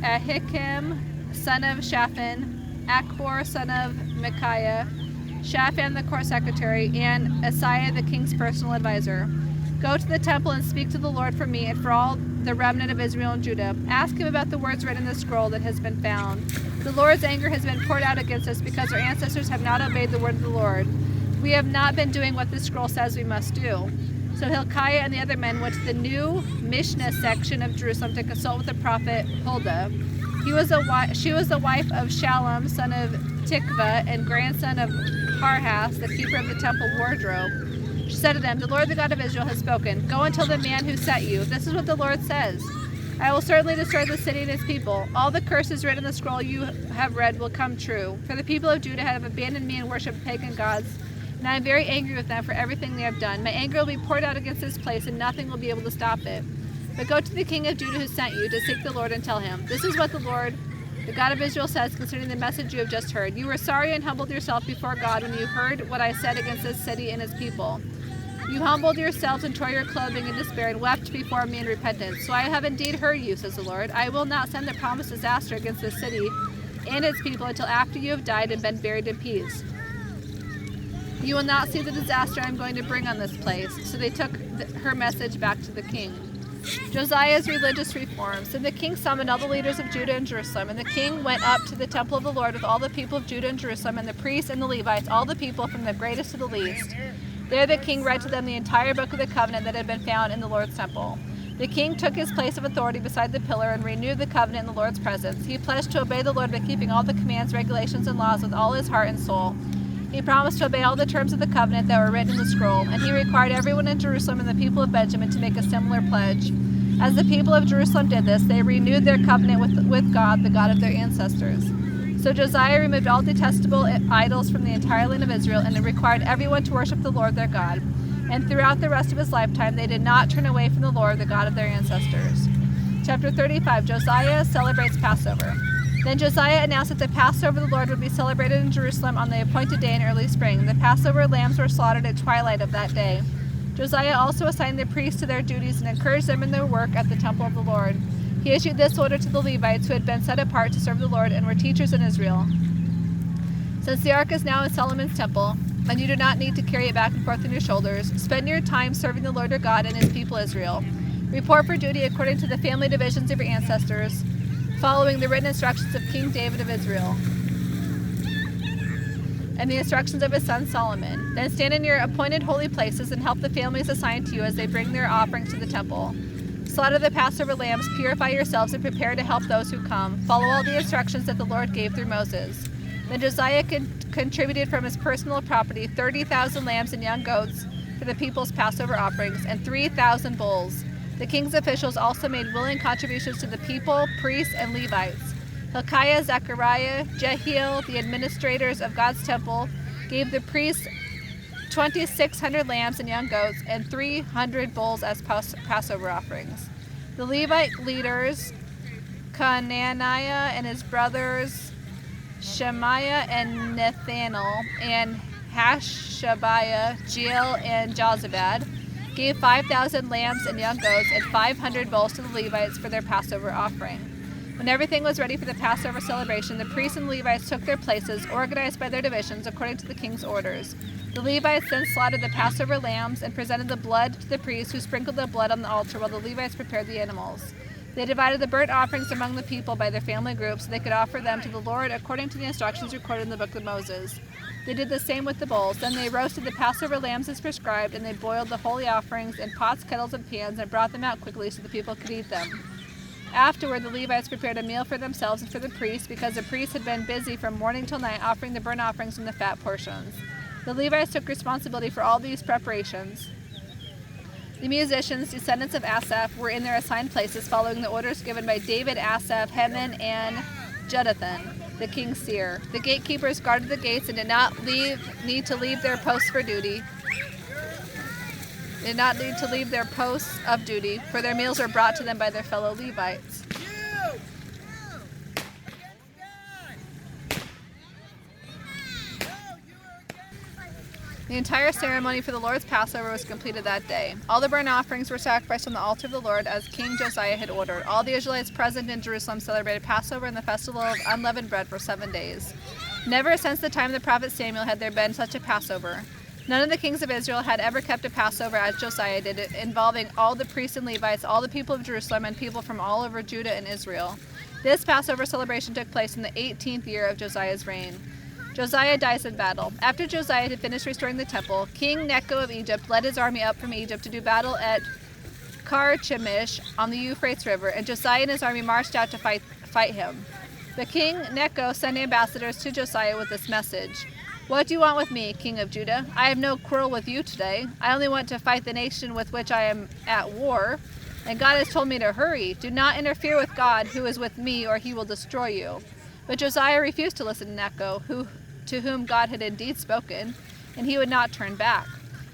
Ahikam, son of Shaphan, Achbor, son of Micaiah, Shaphan the court secretary, and Asaiah the king's personal advisor. "Go to the temple and speak to the Lord for me and for all the remnant of Israel and Judah. Ask him about the words written in the scroll that has been found. The Lord's anger has been poured out against us because our ancestors have not obeyed the word of the Lord. We have not been doing what this scroll says we must do." So Hilkiah and the other men went to the new Mishnah section of Jerusalem to consult with the prophet Huldah. She was the wife of Shallum, son of Tikva, and grandson of Harhas, the keeper of the temple wardrobe. She said to them, "The Lord, the God of Israel, has spoken. Go and tell the man who sent you. This is what the Lord says. I will certainly destroy the city and its people. All the curses written in the scroll you have read will come true. For the people of Judah have abandoned me and worshipped pagan gods, and I am very angry with them for everything they have done. My anger will be poured out against this place, and nothing will be able to stop it. But go to the king of Judah who sent you to seek the Lord and tell him, this is what the Lord, the God of Israel, says concerning the message you have just heard. You were sorry and humbled yourself before God when you heard what I said against this city and its people. You humbled yourselves and tore your clothing in despair and wept before me in repentance. So I have indeed heard you, says the Lord. I will not send the promised disaster against this city and its people until after you have died and been buried in peace. You will not see the disaster I'm going to bring on this place." So they took her message back to the king. Josiah's religious reforms. Then the king summoned all the leaders of Judah and Jerusalem, and the king went up to the temple of the Lord with all the people of Judah and Jerusalem, and the priests and the Levites, all the people from the greatest to the least. There the king read to them the entire book of the covenant that had been found in the Lord's temple. The king took his place of authority beside the pillar and renewed the covenant in the Lord's presence. He pledged to obey the Lord by keeping all the commands, regulations, and laws with all his heart and soul. He promised to obey all the terms of the covenant that were written in the scroll, and he required everyone in Jerusalem and the people of Benjamin to make a similar pledge. As the people of Jerusalem did this, they renewed their covenant with God, the God of their ancestors. So Josiah removed all detestable idols from the entire land of Israel, and it required everyone to worship the Lord their God. And throughout the rest of his lifetime, they did not turn away from the Lord, the God of their ancestors. Chapter 35, Josiah celebrates Passover. Then Josiah announced that the Passover of the Lord would be celebrated in Jerusalem on the appointed day in early spring. The Passover lambs were slaughtered at twilight of that day. Josiah also assigned the priests to their duties and encouraged them in their work at the temple of the Lord. He issued this order to the Levites who had been set apart to serve the Lord and were teachers in Israel. Since the ark is now in Solomon's temple, and you do not need to carry it back and forth on your shoulders, spend your time serving the Lord your God and his people Israel. Report for duty according to the family divisions of your ancestors, following the written instructions of King David of Israel and the instructions of his son Solomon. Then stand in your appointed holy places and help the families assigned to you as they bring their offerings to the temple. Slaughter the Passover lambs, purify yourselves, and prepare to help those who come. Follow all the instructions that the Lord gave through Moses. Then Josiah contributed from his personal property 30,000 lambs and young goats for the people's Passover offerings, and 3,000 bulls. The king's officials also made willing contributions to the people, priests, and Levites. Hilkiah, Zechariah, Jehiel, the administrators of God's temple, gave the priests 2,600 lambs and young goats and 300 bulls as Passover offerings. The Levite leaders, Conaniah and his brothers Shemaiah and Nethanel, and Hashabiah, Jeiel, and Jozabad, gave 5,000 lambs and young goats and 500 bulls to the Levites for their Passover offering. When everything was ready for the Passover celebration, the priests and Levites took their places, organized by their divisions according to the king's orders. The Levites then slaughtered the Passover lambs and presented the blood to the priests, who sprinkled the blood on the altar while the Levites prepared the animals. They divided the burnt offerings among the people by their family groups so they could offer them to the Lord according to the instructions recorded in the book of Moses. They did the same with the bulls. Then they roasted the Passover lambs as prescribed, and they boiled the holy offerings in pots, kettles, and pans and brought them out quickly so the people could eat them. Afterward, the Levites prepared a meal for themselves and for the priests, because the priests had been busy from morning till night offering the burnt offerings from the fat portions. The Levites took responsibility for all these preparations. The musicians, descendants of Asaph, were in their assigned places, following the orders given by David, Asaph, Heman, and Jeduthun, the king's seer. The gatekeepers guarded the gates and did not need to leave their posts of duty, for their meals were brought to them by their fellow Levites. The entire ceremony for the Lord's Passover was completed that day. All the burnt offerings were sacrificed on the altar of the Lord as King Josiah had ordered. All the Israelites present in Jerusalem celebrated Passover and the festival of unleavened bread for 7 days. Never since the time of the prophet Samuel had there been such a Passover. None of the kings of Israel had ever kept a Passover as Josiah did, involving all the priests and Levites, all the people of Jerusalem, and people from all over Judah and Israel. This Passover celebration took place in the 18th year of Josiah's reign. Josiah dies in battle. After Josiah had finished restoring the temple, King Necho of Egypt led his army up from Egypt to do battle at Carchemish on the Euphrates River, and Josiah and his army marched out to fight him. The king Necho sent ambassadors to Josiah with this message: "What do you want with me, king of Judah? I have no quarrel with you today. I only want to fight the nation with which I am at war, and God has told me to hurry. Do not interfere with God, who is with me, or he will destroy you." But Josiah refused to listen to Necho, to whom God had indeed spoken, and he would not turn back.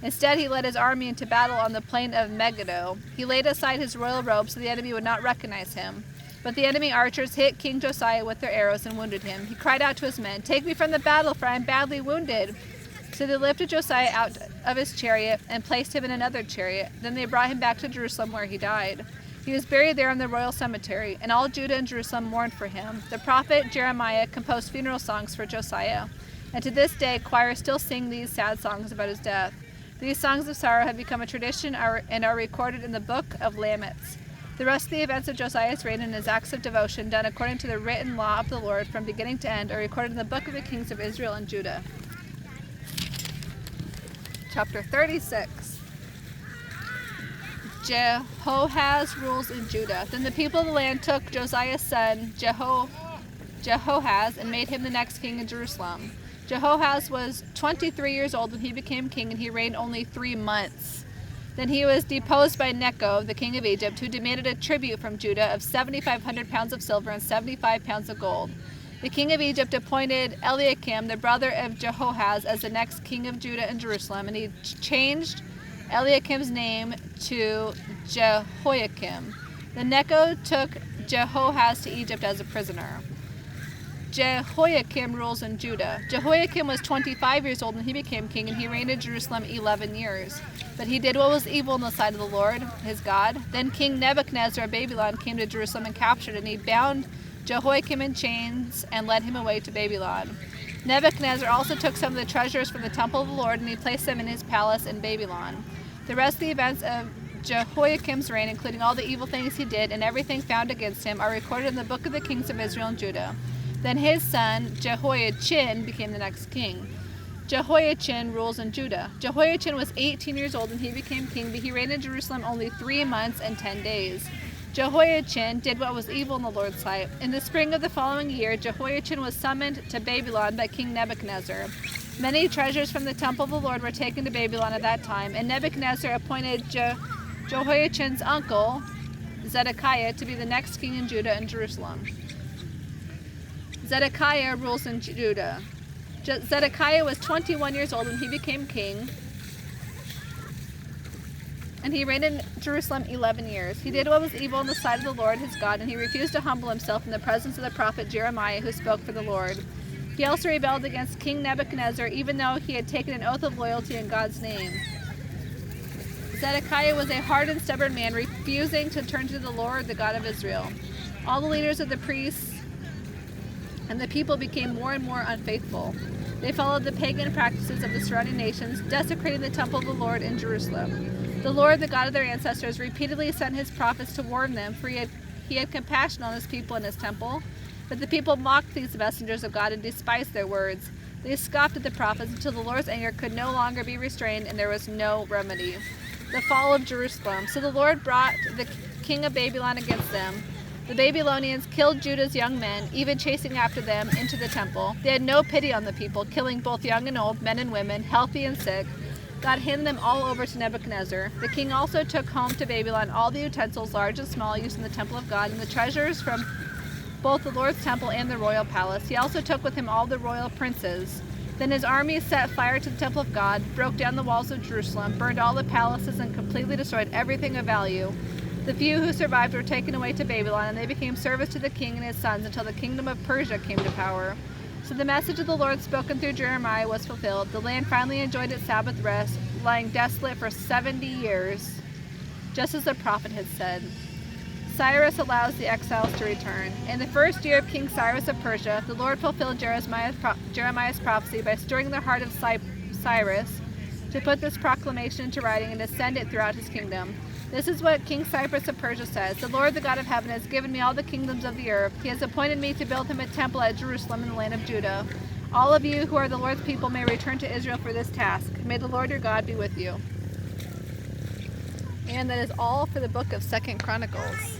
Instead, he led his army into battle on the plain of Megiddo. He laid aside his royal robe so the enemy would not recognize him. But the enemy archers hit King Josiah with their arrows and wounded him. He cried out to his men, "Take me from the battle, for I am badly wounded." So they lifted Josiah out of his chariot and placed him in another chariot. Then they brought him back to Jerusalem, where he died. He was buried there in the royal cemetery, and all Judah and Jerusalem mourned for him. The prophet Jeremiah composed funeral songs for Josiah, and to this day choirs still sing these sad songs about his death. These songs of sorrow have become a tradition and are recorded in the book of Laments. The rest of the events of Josiah's reign and his acts of devotion done according to the written law of the Lord from beginning to end are recorded in the book of the kings of Israel and Judah. Chapter 36. Jehoahaz rules in Judah. Then the people of the land took Josiah's son Jehoahaz and made him the next king in Jerusalem. Jehoahaz was 23 years old when he became king, and he reigned only 3 months. Then he was deposed by Necho, the king of Egypt, who demanded a tribute from Judah of 7,500 pounds of silver and 75 pounds of gold. The king of Egypt appointed Eliakim, the brother of Jehoahaz, as the next king of Judah and Jerusalem, and he changed Eliakim's name to Jehoiakim. Then Necho took Jehoahaz to Egypt as a prisoner. Jehoiakim rules in Judah. Jehoiakim was 25 years old when he became king, and he reigned in Jerusalem 11 years. But he did what was evil in the sight of the Lord, his God. Then King Nebuchadnezzar of Babylon came to Jerusalem and captured it, and he bound Jehoiakim in chains and led him away to Babylon. Nebuchadnezzar also took some of the treasures from the temple of the Lord, and he placed them in his palace in Babylon. The rest of the events of Jehoiakim's reign, including all the evil things he did and everything found against him, are recorded in the book of the kings of Israel and Judah. Then his son, Jehoiachin, became the next king. Jehoiachin rules in Judah. Jehoiachin was 18 years old when he became king, but he reigned in Jerusalem only 3 months and 10 days. Jehoiachin did what was evil in the Lord's sight. In the spring of the following year, Jehoiachin was summoned to Babylon by King Nebuchadnezzar. Many treasures from the temple of the Lord were taken to Babylon at that time, and Nebuchadnezzar appointed Jehoiachin's uncle, Zedekiah, to be the next king in Judah and Jerusalem. Zedekiah rules in Judah. Zedekiah was 21 years old when he became king, and he reigned in Jerusalem 11 years. He did what was evil in the sight of the Lord his God, and he refused to humble himself in the presence of the prophet Jeremiah, who spoke for the Lord. He also rebelled against King Nebuchadnezzar, even though he had taken an oath of loyalty in God's name. Zedekiah was a hard and stubborn man, refusing to turn to the Lord, the God of Israel. All the leaders of the priests and the people became more and more unfaithful. They followed the pagan practices of the surrounding nations, desecrating the temple of the Lord in Jerusalem. The Lord, the God of their ancestors, repeatedly sent his prophets to warn them, for he had compassion on his people and his temple. But the people mocked these messengers of God and despised their words. They scoffed at the prophets until the Lord's anger could no longer be restrained, and there was no remedy. The fall of Jerusalem. So the Lord brought the king of Babylon against them. The Babylonians killed Judah's young men, even chasing after them into the temple. They had no pity on the people, killing both young and old, men and women, healthy and sick. God handed them all over to Nebuchadnezzar. The king also took home to Babylon all the utensils, large and small, used in the temple of God, and the treasures from both the Lord's temple and the royal palace. He also took with him all the royal princes. Then his army set fire to the temple of God, broke down the walls of Jerusalem, burned all the palaces, and completely destroyed everything of value. The few who survived were taken away to Babylon, and they became servants to the king and his sons until the kingdom of Persia came to power. So the message of the Lord spoken through Jeremiah was fulfilled. The land finally enjoyed its Sabbath rest, lying desolate for 70 years, just as the prophet had said. Cyrus allows the exiles to return. In the first year of King Cyrus of Persia, the Lord fulfilled Jeremiah's prophecy by stirring the heart of Cyrus to put this proclamation into writing and to send it throughout his kingdom. This is what King Cyrus of Persia says. The Lord, the God of heaven, has given me all the kingdoms of the earth. He has appointed me to build him a temple at Jerusalem in the land of Judah. All of you who are the Lord's people may return to Israel for this task. May the Lord your God be with you. And that is all for the book of 2 Chronicles.